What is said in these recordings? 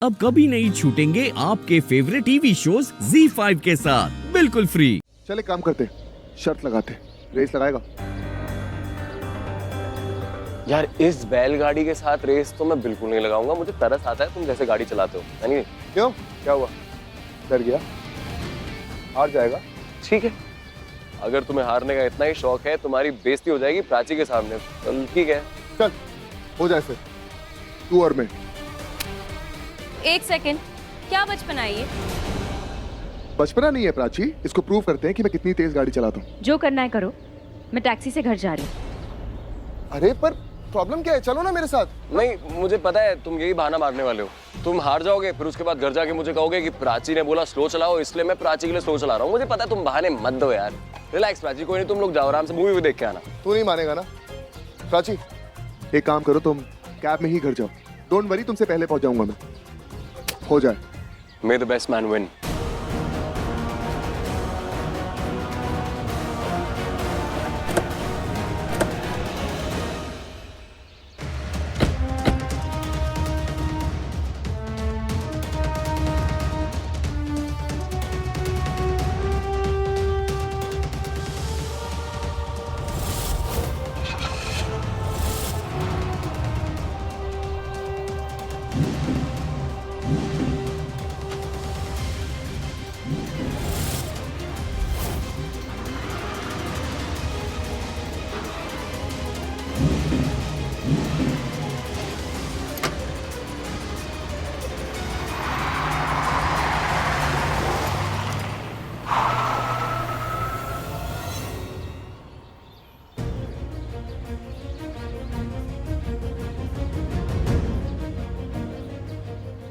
अब कभी नहीं छूटेंगे आपके फेवरेट टीवी शोज ZEE5 के साथ बिल्कुल फ्री। चले काम करते, शर्त लगाते, रेस लगाएगा। यार इस बैलगाड़ी के साथ रेस तो मैं बिल्कुल नहीं लगाऊंगा। मुझे तरस आता है तुम जैसे गाड़ी चलाते हो। यानी क्यों, क्या हुआ? डर गया? हार जाएगा। ठीक है, अगर तुम्हें हारने का इतना ही शौक है, तुम्हारी बेइज्जती हो जाएगी प्राची के सामने। चल ठीक है, चल हो जाए फिर, तू और मैं। एक सेकंड, क्या बचपना है ये? बचपना नहीं है प्राची, इसको प्रूव करते हैं कि मैं कितनी तेज गाड़ी चलाता हूँ। जो करना है करो, मैं टैक्सी से घर जा रही हूँ। अरे पर प्रॉब्लम क्या है, चलो ना मेरे साथ। नहीं मुझे पता है तुम यही बहाना मारने वाले हो। तुम हार जाओगे, फिर उसके बाद घर जाके मुझे कहोगे कि प्राची ने बोला स्लो चलाओ, इसलिए मैं प्राची के लिए स्लो चला रहा हूँ। मुझे पता है, तुम बहाने मत दो यार। रिलैक्स प्राची, कोई नहीं, तुम लोग जाओ आराम से मूवी भी देख के आना। तू नहीं मानेगा ना प्राची। एक काम करो, तुम कैब में ही घर जाओ। डोंट वरी, तुमसे पहले पहुंच जाऊंगा मैं। हो जाए। मे द बेस्ट मैन विन।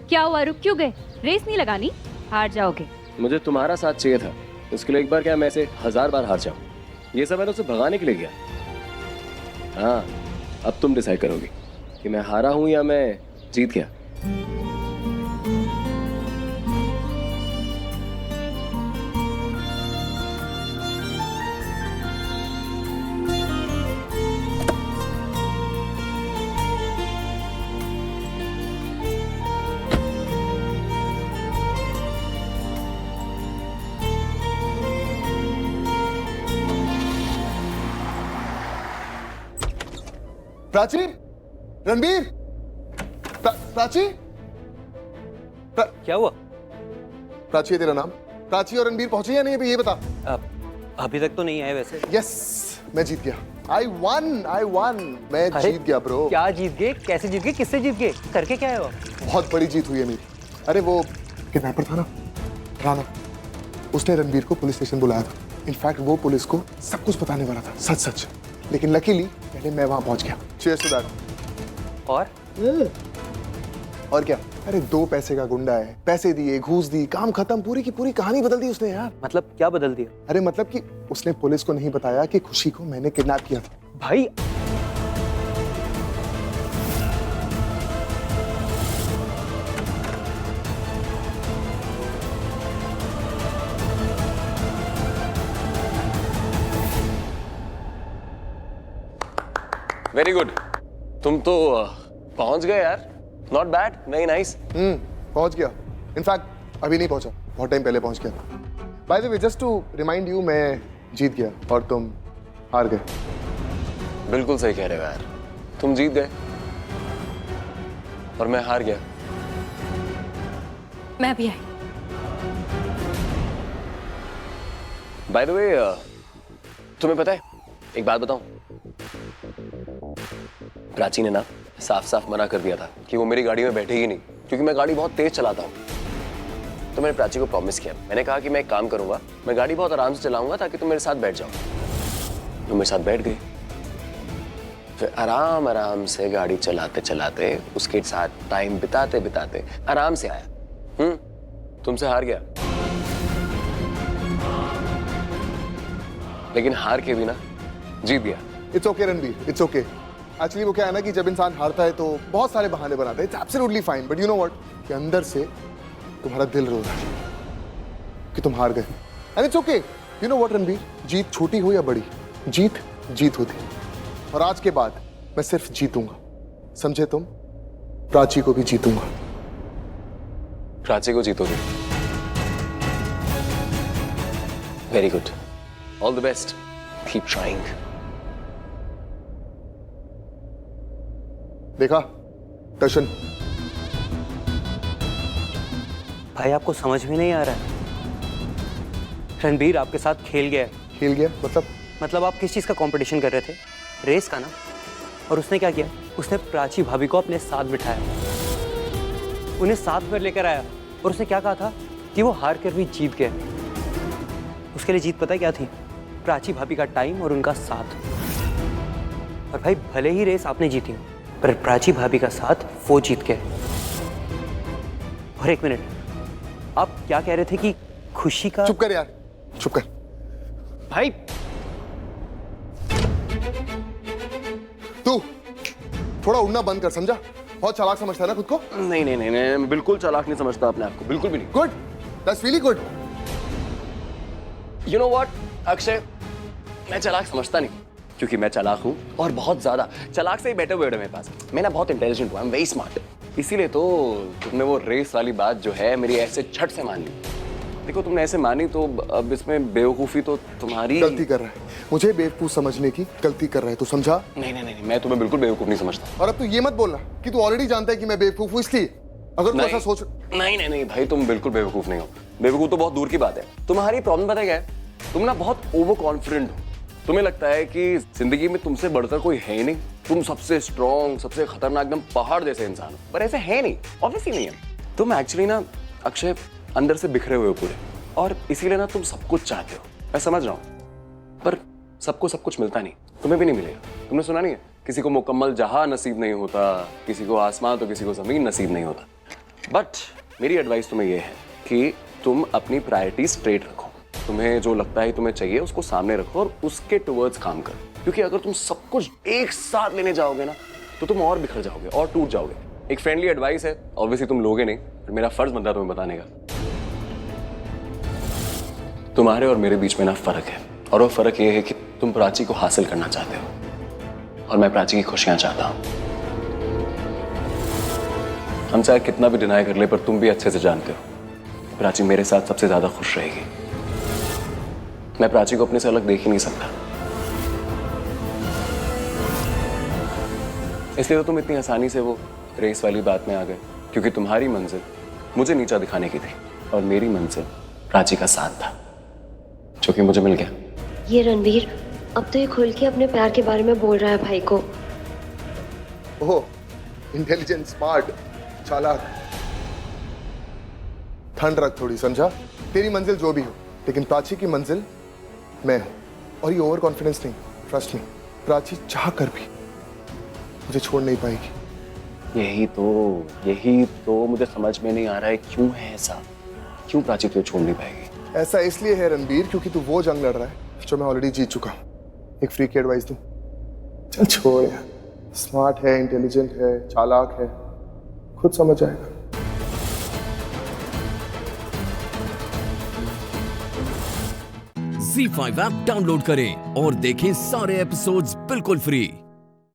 क्या हुआ, रुक क्यों गए? रेस नहीं लगानी? हार जाओगे। मुझे तुम्हारा साथ चाहिए था, इसके लिए एक बार क्या मैं ऐसे 1000 बार हार जाऊं? ये सब है तो उसे भगाने के लिए गया। हाँ, अब तुम डिसाइड करोगी कि मैं हारा हूं या मैं जीत गया। प्राची, रणबीर, प्राची, क्या हुआ? प्राची है तेरा नाम? प्राची और रणबीर पहुंचे या नहीं अभी, ये बता। अभी तक तो नहीं आए वैसे। यस, मैं जीत गया। I won, मैं जीत गया ब्रो। क्या जीत गए? कैसे जीत गए? किससे जीत गए? करके क्या है वो? बहुत बड़ी जीत हुई है मेरी। अरे वो किडनैपर था ना, राणा, उसने रणबीर को पुलिस स्टेशन बुलाया था। इनफैक्ट वो पुलिस को सब कुछ बताने वाला था, सच सच। लेकिन लकीली पहले मैं वहां पहुंच गया। Cheers to that. और क्या? अरे 2 पैसे का गुंडा है, पैसे दिए, घूस दी, काम खत्म, पूरी की पूरी कहानी बदल दी उसने यार। मतलब क्या बदल दिया? अरे मतलब कि उसने पुलिस को नहीं बताया कि खुशी को मैंने किडनैप किया था। भाई वेरी गुड, तुम तो पहुंच गए यार। Not bad, very nice. पहुंच गया। इनफैक्ट अभी नहीं पहुंचा, बहुत टाइम पहले पहुंच गया। By the way, just to remind you, मैं जीत गया और तुम हार गए। बिल्कुल सही कह रहे हो यार, तुम जीत गए और मैं हार गया। मैं भी आई। बाय द वे, तुम्हें पता है एक बात बताऊं? प्राची ने ना साफ साफ मना कर दिया था कि वो मेरी गाड़ी में बैठेगी नहीं, क्योंकि मैं गाड़ी बहुत तेज चलाता हूँ। तो मैंने प्राची को प्रॉमिस किया, मैंने कहा कि मैं एक काम करूंगा, मैं गाड़ी बहुत आराम से चलाऊंगा ताकि तुम मेरे साथ बैठ जाओ। तुम मेरे साथ बैठ गई, फिर आराम आराम से गाड़ी चलाते चलाते उसके साथ टाइम बिताते बिताते आराम से आया। तुमसे हार गया, लेकिन हार के भी ना जीत गया। It's okay Ranbir, it's okay. Actually वो क्या है ना कि जब इंसान हारता है तो बहुत सारे बहाने बनाता है। It's absolutely fine, but you know what, कि अंदर से तुम्हारा दिल रो रहा है कि तुम हार गए। And it's okay. You know what Ranbir, जीत छोटी हो या बड़ी, जीत जीत होती है। और आज के बाद मैं सिर्फ जीतूंगा, समझे तुम? प्राची को भी जीतूंगा। प्राची को जीतोगे। Very good, all the best, keep trying. देखा दर्शन, भाई आपको समझ में नहीं आ रहा है, रणबीर आपके साथ खेल गया है। खेल गया मतलब आप किस चीज़ का कंपटीशन कर रहे थे? रेस का ना। और उसने क्या किया? उसने प्राची भाभी को अपने साथ बिठाया, उन्हें साथ में लेकर आया, और उसने क्या कहा था कि वो हार कर भी जीत गए। उसके लिए जीत पता है क्या थी? प्राची भाभी का टाइम और उनका साथ। और भाई भले ही रेस आपने जीती हो, पर प्राची भाभी का साथ वो जीत गए। और एक मिनट, आप क्या कह रहे थे कि खुशी का? चुप कर यार, चुप कर। भाई तू थोड़ा उड़ना बंद कर, समझा? बहुत चालाक समझता है ना खुद को। नहीं नहीं नहीं नहीं, मैं बिल्कुल चालाक नहीं समझता अपने आप को, बिल्कुल भी नहीं। Good, that's really good. You know what Akshay, मैं चालाक समझता नहीं, क्योंकि मैं चालाक हूँ और बहुत ज्यादा। चालाक से ही बेटर वर्ड है मेरे पास। मैं ना बहुत इंटेलिजेंट हूँ, आई एम वेरी स्मार्ट। इसीलिए तो तुमने वो रेस वाली बात जो है मेरी ऐसे झट से मान ली। देखो तुमने ऐसे मानी तो अब इसमें बेवकूफी तो तुम्हारी। गलती कर रहा है, मुझे बेवकूफ समझने की गलती कर रहा है, तू समझा? नहीं नहीं नहीं, मैं तुम्हें बिल्कुल बेवकूफ नहीं समझता। और अब तू ये मत बोलना कि तू ऑलरेडी जानता है कि मैं बेवकूफ हूँ, इसलिए अगर तू ऐसा सोच। नहीं नहीं नहीं भाई, तुम बिल्कुल बेवकूफ नहीं हो। बेवकूफ तो बहुत दूर की बात है। तुम्हारी प्रॉब्लम पता है क्या है? तुम ना बहुत ओवर कॉन्फिडेंट हो। तुम्हें लगता है कि जिंदगी में तुमसे बढ़कर कोई है ही नहीं, तुम सबसे स्ट्रॉन्ग, सबसे खतरनाक, एकदम पहाड़ जैसे इंसान हो। पर ऐसे है नहीं, ऑब्वियसली नहीं है। तुम एक्चुअली ना अक्षय अंदर से बिखरे हुए हो पूरे, और इसीलिए ना तुम सब कुछ चाहते हो। मैं समझ रहा हूँ, पर सबको सब कुछ मिलता नहीं, तुम्हें भी नहीं मिलेगा। तुमने सुना नहीं है, किसी को मुकम्मल जहां नसीब नहीं होता, किसी को आसमान तो किसी को जमीन नसीब नहीं होता। बट मेरी एडवाइस तुम्हें यह है कि तुम अपनी प्रायोरिटी स्ट्रेट रखो। तुम्हें जो लगता है तुम्हें चाहिए उसको सामने रखो और उसके टुवर्ड्स काम करो। क्योंकि अगर तुम सब कुछ एक साथ लेने जाओगे ना, तो तुम और बिखर जाओगे और टूट जाओगे। एक फ्रेंडली एडवाइस है, ऑब्वियसली तुम लोगे नहीं, पर मेरा फर्ज बनता है तुम्हें बताने का। तुम्हारे और मेरे बीच में ना फर्क है, और वो फर्क ये है कि तुम प्राची को हासिल करना चाहते हो और मैं प्राची की खुशियां चाहता हूं। हम चाहे कितना भी डिनाई कर ले, पर तुम भी अच्छे से जानते हो प्राची मेरे साथ सबसे ज्यादा खुश रहेगी। मैं प्राची को अपने से अलग देख ही नहीं सकता, इसलिए तो तुम इतनी आसानी से वो रेस वाली बात में आ गए। क्योंकि तुम्हारी मंजिल मुझे नीचा दिखाने की थी और मेरी मंजिल प्राची का साथ था, जो कि मुझे मिल गया। ये रणबीर अब तो ये खुल के अपने प्यार के बारे में बोल रहा है भाई को। ओह, इंटेलिजेंट, स्मार्ट, चालाक। ठंड रख थोड़ी, समझा? तेरी मंजिल जो भी हो, लेकिन प्राची की मंजिल मैं हूं। और ये ओवर कॉन्फिडेंस नहीं, ट्रस्ट मी, प्राची चाह कर भी मुझे छोड़ नहीं पाएगी। यही तो मुझे समझ में नहीं आ रहा है, क्यों है ऐसा? क्यों प्राची तुझे छोड़ नहीं पाएगी? ऐसा इसलिए है रणबीर, क्योंकि तू वो जंग लड़ रहा है जो मैं ऑलरेडी जीत चुका हूं। एक फ्री की एडवाइस दूं? चल छोड़ यार, स्मार्ट है, इंटेलिजेंट है, चालाक है, खुद समझ आएगा। Z5 ऐप डाउनलोड करें और देखें सारे एपिसोड्स बिल्कुल फ्री।